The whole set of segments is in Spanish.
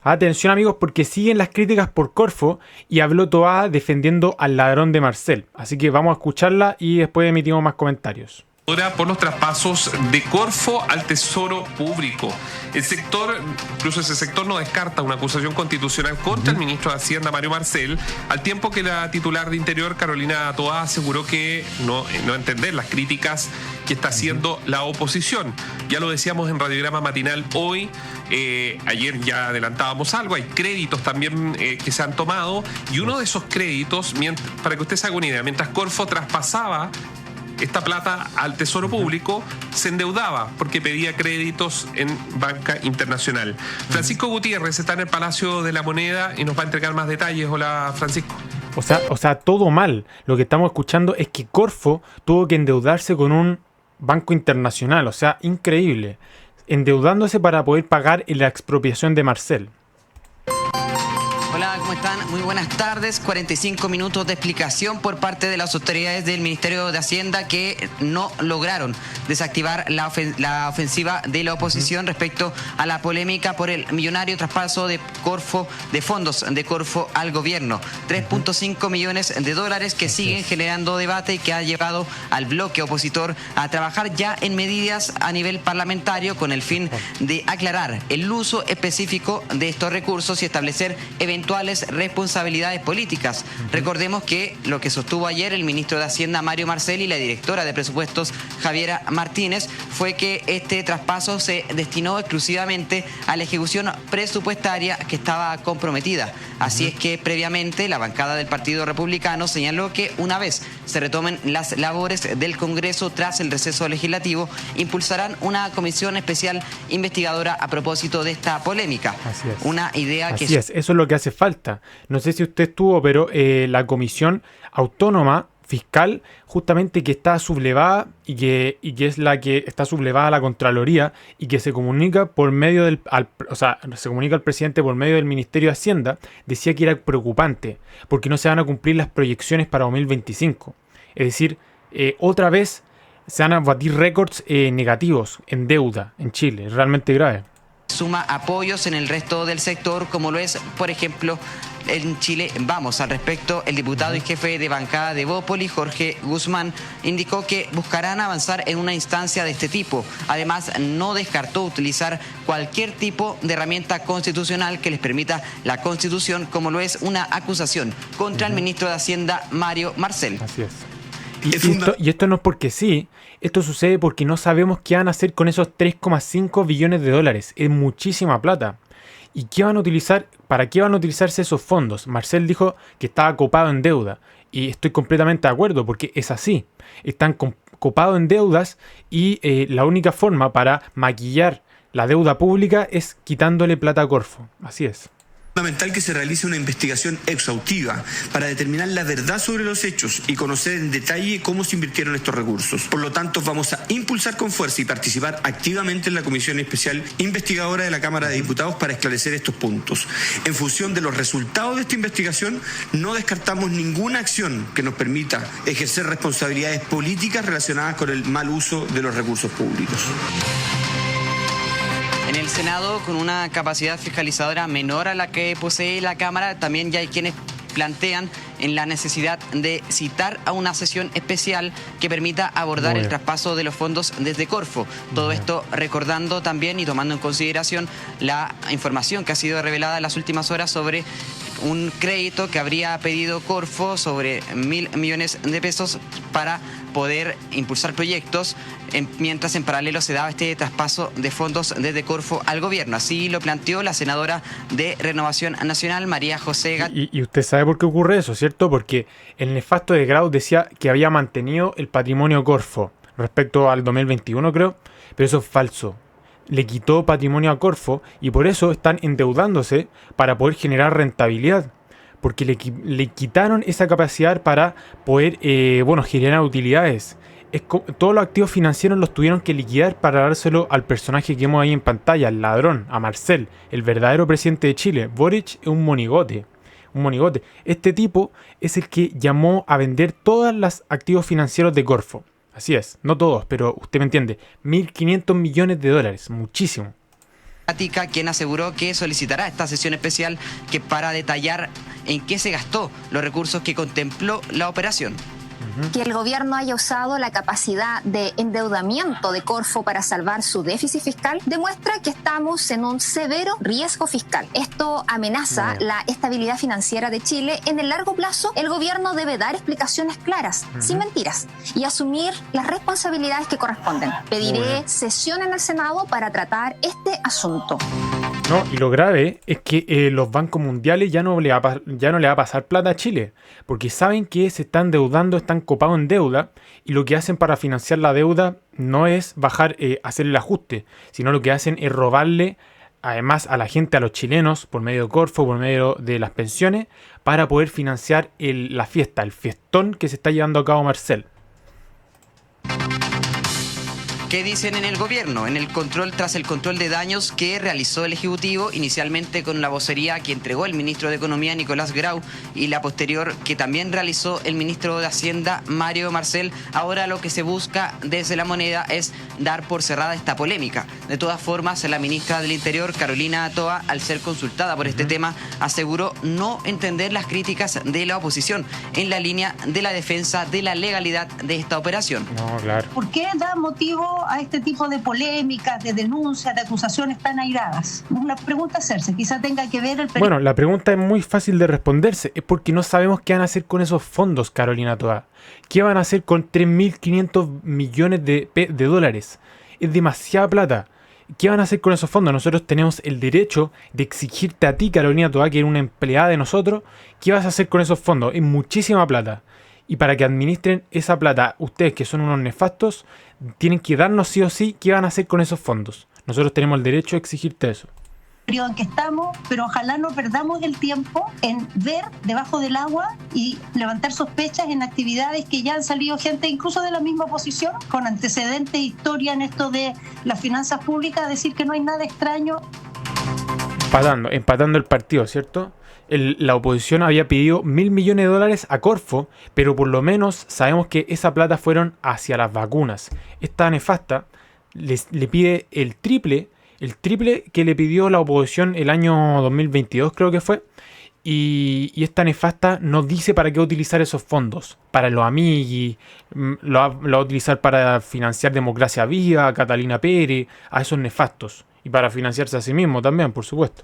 Atención amigos, porque siguen las críticas por Corfo y habló Toá defendiendo al ladrón de Marcel. Así que vamos a escucharla y después emitimos más comentarios. Por los traspasos de Corfo al Tesoro Público. El sector, incluso ese sector, no descarta una acusación constitucional contra el ministro de Hacienda, Mario Marcel, al tiempo que la titular de Interior, Carolina Toá, aseguró que no entender las críticas que está haciendo la oposición. Ya lo decíamos en Radiograma Matinal hoy, ayer ya adelantábamos algo, hay créditos también que se han tomado, y uno de esos créditos, para que usted se haga una idea, mientras Corfo traspasaba esta plata al Tesoro Público, se endeudaba porque pedía créditos en banca internacional. Francisco Gutiérrez está en el Palacio de la Moneda y nos va a entregar más detalles. Hola, Francisco. O sea, todo mal. Lo que estamos escuchando es que Corfo tuvo que endeudarse con un banco internacional. O sea, increíble. Endeudándose para poder pagar la expropiación de Marcel. Hola, ¿cómo están? Muy buenas tardes. 45 minutos de explicación por parte de las autoridades del Ministerio de Hacienda que no lograron desactivar la ofensiva de la oposición respecto a la polémica por el millonario traspaso de Corfo, de fondos de Corfo al gobierno. 3.5 millones de dólares que siguen generando debate y que ha llevado al bloque opositor a trabajar ya en medidas a nivel parlamentario con el fin de aclarar el uso específico de estos recursos y establecer eventuales responsabilidades políticas. Recordemos que lo que sostuvo ayer el ministro de Hacienda, Mario Marcel, y la directora de presupuestos, Javiera Martínez, fue que este traspaso se destinó exclusivamente a la ejecución presupuestaria que estaba comprometida. Así es que previamente la bancada del Partido Republicano señaló que una vez se retomen las labores del Congreso tras el receso legislativo, impulsarán una comisión especial investigadora a propósito de esta polémica. Así es. Una idea que... Así es, eso es lo que hace falta. No sé si usted estuvo, pero la comisión autónoma fiscal, justamente que está sublevada y que es la que está sublevada a la Contraloría y que se comunica por medio se comunica al presidente por medio del Ministerio de Hacienda, decía que era preocupante porque no se van a cumplir las proyecciones para 2025. Es decir, otra vez se van a batir récords negativos en deuda en Chile. Es realmente grave. Suma apoyos en el resto del sector, como lo es, por ejemplo, en Chile Vamos. Al respecto, el diputado y jefe de bancada de Bópoli, Jorge Guzmán, indicó que buscarán avanzar en una instancia de este tipo. Además, no descartó utilizar cualquier tipo de herramienta constitucional que les permita la Constitución, como lo es una acusación contra el ministro de Hacienda, Mario Marcel. Así es. Y esto no es porque sí, esto sucede porque no sabemos qué van a hacer con esos 3,5 billones de dólares. Es muchísima plata. ¿Y qué van a utilizar? ¿Para qué van a utilizarse esos fondos? Marcel dijo que estaba copado en deuda. Y estoy completamente de acuerdo porque es así. Están copados en deudas y la única forma para maquillar la deuda pública es quitándole plata a Corfo. Así es. Es fundamental que se realice una investigación exhaustiva para determinar la verdad sobre los hechos y conocer en detalle cómo se invirtieron estos recursos. Por lo tanto, vamos a impulsar con fuerza y participar activamente en la Comisión Especial Investigadora de la Cámara de Diputados para esclarecer estos puntos. En función de los resultados de esta investigación, no descartamos ninguna acción que nos permita ejercer responsabilidades políticas relacionadas con el mal uso de los recursos públicos. En el Senado, con una capacidad fiscalizadora menor a la que posee la Cámara, también ya hay quienes plantean en la necesidad de citar a una sesión especial que permita abordar el traspaso de los fondos desde Corfo. Todo esto recordando también y tomando en consideración la información que ha sido revelada en las últimas horas sobre un crédito que habría pedido Corfo sobre 1.000 millones de pesos para poder impulsar proyectos, mientras en paralelo se daba este traspaso de fondos desde Corfo al gobierno. Así lo planteó la senadora de Renovación Nacional, María José Gat. Y usted sabe por qué ocurre eso, ¿cierto? Porque el nefasto de Grau decía que había mantenido el patrimonio Corfo respecto al 2021, creo, pero eso es falso. Le quitó patrimonio a Corfo y por eso están endeudándose para poder generar rentabilidad. Porque le quitaron esa capacidad para poder generar utilidades. Todos los activos financieros los tuvieron que liquidar para dárselo al personaje que vemos ahí en pantalla, al ladrón, a Marcel, el verdadero presidente de Chile. Boric es un monigote. Este tipo es el que llamó a vender todos los activos financieros de Corfo. Así es, no todos, pero usted me entiende. 1.500 millones de dólares, muchísimo. quien aseguró que solicitará esta sesión especial para detallar en qué se gastó los recursos que contempló la operación. Que el gobierno haya usado la capacidad de endeudamiento de Corfo para salvar su déficit fiscal demuestra que estamos en un severo riesgo fiscal. Esto amenaza la estabilidad financiera de Chile. En el largo plazo, el gobierno debe dar explicaciones claras, sin mentiras, y asumir las responsabilidades que corresponden. Pediré sesión en el Senado para tratar este asunto. No, y lo grave es que los bancos mundiales ya no le va a pasar plata a Chile, porque saben que se están endeudando, están copados en deuda, y lo que hacen para financiar la deuda no es hacer el ajuste, sino lo que hacen es robarle además a la gente, a los chilenos, por medio de Corfo, por medio de las pensiones, para poder financiar la fiesta, el fiestón que se está llevando a cabo Marcel. ¿Qué dicen en el gobierno? Tras el control de daños que realizó el Ejecutivo, inicialmente con la vocería que entregó el ministro de Economía, Nicolás Grau, y la posterior que también realizó el ministro de Hacienda, Mario Marcel, ahora lo que se busca desde la moneda es dar por cerrada esta polémica. De todas formas, la ministra del Interior, Carolina Toa, al ser consultada por este tema, aseguró no entender las críticas de la oposición en la línea de la defensa de la legalidad de esta operación. No, claro. ¿Por qué da motivo a este tipo de polémicas, de denuncias, de acusaciones tan airadas? Una pregunta a hacerse, quizá tenga que ver el... Bueno, la pregunta es muy fácil de responderse, es porque no sabemos qué van a hacer con esos fondos, Carolina Toa. ¿Qué van a hacer con 3.500 millones de dólares? Es demasiada plata. ¿Qué van a hacer con esos fondos? Nosotros tenemos el derecho de exigirte a ti, Carolina Toa, que eres una empleada de nosotros, ¿qué vas a hacer con esos fondos? Es muchísima plata. Y para que administren esa plata, ustedes que son unos nefastos, tienen que darnos sí o sí qué van a hacer con esos fondos. Nosotros tenemos el derecho a exigirte eso. En que estamos, pero ojalá no perdamos el tiempo en ver debajo del agua y levantar sospechas en actividades que ya han salido gente incluso de la misma oposición, con antecedentes e historia en esto de las finanzas públicas, decir que no hay nada extraño. Empatando el partido, ¿cierto? La oposición había pedido 1.000 millones de dólares a Corfo, pero por lo menos sabemos que esa plata fueron hacia las vacunas. Esta nefasta le pide el triple que le pidió la oposición el año 2022, creo que fue. Y esta nefasta nos dice para qué utilizar esos fondos. Para los amiguis, lo va a utilizar para financiar Democracia Viva, Catalina Pérez, a esos nefastos. Y para financiarse a sí mismo también, por supuesto.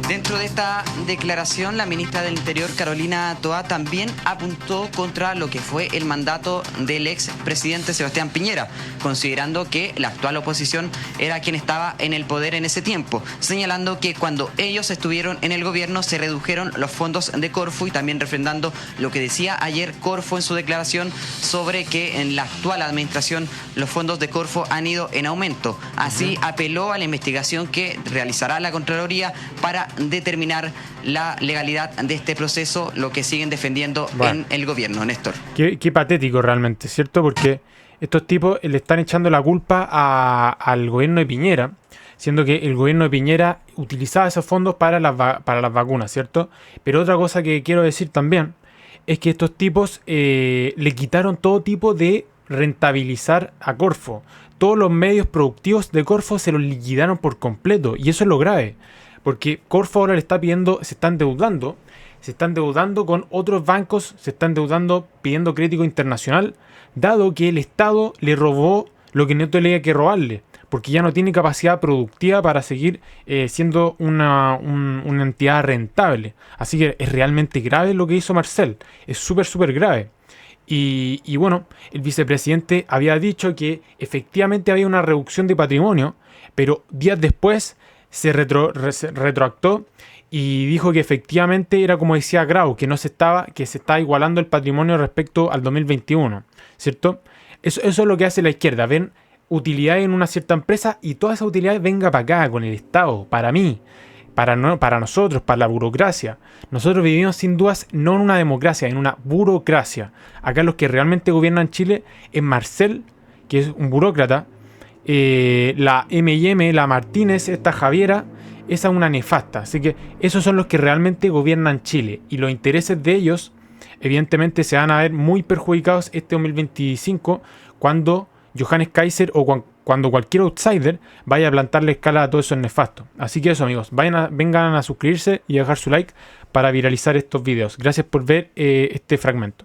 Dentro de esta declaración, la ministra del Interior, Carolina Toa, también apuntó contra lo que fue el mandato del expresidente Sebastián Piñera, considerando que la actual oposición era quien estaba en el poder en ese tiempo, señalando que cuando ellos estuvieron en el gobierno se redujeron los fondos de Corfo y también refrendando lo que decía ayer Corfo en su declaración sobre que en la actual administración los fondos de Corfo han ido en aumento. Así apeló a la investigación que realizará la Contraloría para determinar la legalidad de este proceso, lo que siguen defendiendo en el gobierno, Néstor. Qué patético realmente, ¿cierto? Porque estos tipos le están echando la culpa al gobierno de Piñera, siendo que el gobierno de Piñera utilizaba esos fondos para las vacunas, ¿cierto? Pero otra cosa que quiero decir también es que estos tipos le quitaron todo tipo de rentabilizar a Corfo. Todos los medios productivos de Corfo se los liquidaron por completo, y eso es lo grave. Porque Corfo ahora le está pidiendo, se está endeudando con otros bancos, se está endeudando pidiendo crédito internacional, dado que el Estado le robó lo que no tenía que robarle, porque ya no tiene capacidad productiva para seguir siendo una entidad rentable. Así que es realmente grave lo que hizo Marcel, es súper grave. Y bueno, el vicepresidente había dicho que efectivamente había una reducción de patrimonio, pero días después se retroactó y dijo que efectivamente era como decía Grau, que se está igualando el patrimonio respecto al 2021, ¿cierto? Eso es lo que hace la izquierda, ven utilidades en una cierta empresa y toda esa utilidad venga para acá, con el Estado, para mí, para nosotros, para la burocracia. Nosotros vivimos sin dudas no en una democracia, en una burocracia. Acá los que realmente gobiernan Chile es Marcel, que es un burócrata, la M&M, la Martínez, esta Javiera, esa es una nefasta. Así que esos son los que realmente gobiernan Chile, y los intereses de ellos evidentemente se van a ver muy perjudicados este 2025 cuando Johannes Kaiser o cuando cualquier outsider vaya a plantarle escala a todo eso nefasto. Así que eso, amigos, vengan a suscribirse y a dejar su like para viralizar estos videos. Gracias por ver este fragmento.